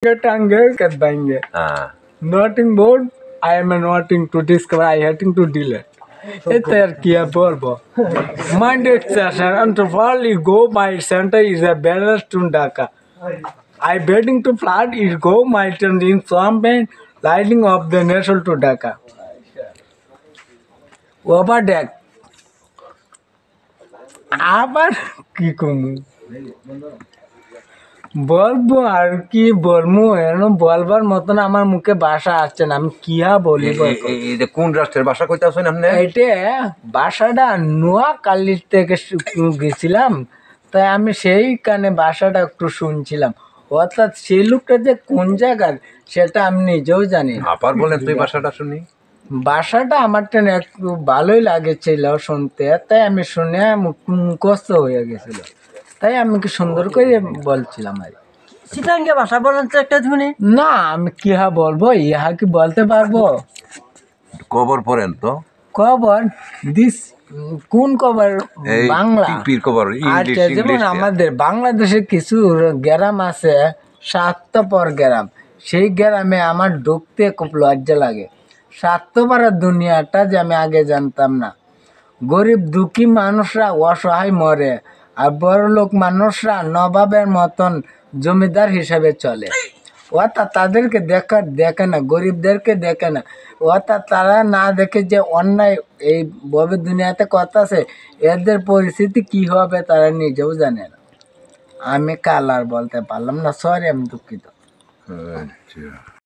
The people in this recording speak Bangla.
Tange kadbange. Noting board. I am noting to discover. I having to delete. It's kia borbo. Monday session. And while you go, my center is a balance to Dhaka. I betting to flat is go my turn in champagne lighting of the nation to Dhaka. Over deck. আবার কি কমু বলবো আর কি বলবো এরকম বলবার মতন আমার মুখে ভাষা আসছে না আমি কিয়া বলি কোন রাষ্ট্রের ভাষা কইতাছেন আপনি এটা ভাষাটা নোয়াখালীর থেকে গেছিলাম তাই আমি সেইখানে ভাষাটা একটু শুনছিলাম অর্থাৎ সেই লোকটা যে কোন জায়গার সেটা আমি নিজেও জানি আবার বলেন তুই ভাষাটা শুনি ভাষাটা আমার তো একটু ভালোই লাগেছিল শুনতে তাই আমি শুনে মুখস্থ হয়ে গেছিল তাই আমি কি সুন্দর করে বলছিলাম আর চিটাঙ্গে ভাষা বলেন তো একটা শুনি না আমি কি বলবো ইহা কি বলতে পারবো খবর পড়েন তো খবর দিস কোন খবর বাংলা টিপির খবর আচ্ছা যেমন আমাদের বাংলাদেশে কিছু গ্রাম আছে স্বার্থপর গ্রাম সেই গ্রামে আমার ঢুকতে খুব লজ্জা লাগে স্বার্থপরের দুনিয়াটা যে আমি আগে জানতাম না গরিব দুঃখী মানুষরা অসহায় মরে আর বড় লোক মানুষরা নবাবের মতন জমিদার হিসেবে চলে অর্থাৎ তাদেরকে দেখে না গরিবদেরকে দেখে না অর্থাৎ তারা না দেখে যে অন্যায় এই ভবে দুনিয়াতে কথা আছে এদের পরিস্থিতি কি হবে তারা নিজেও জানে না আমি কাল আর বলতে পারলাম না সরি আমি দুঃখিত আচ্ছা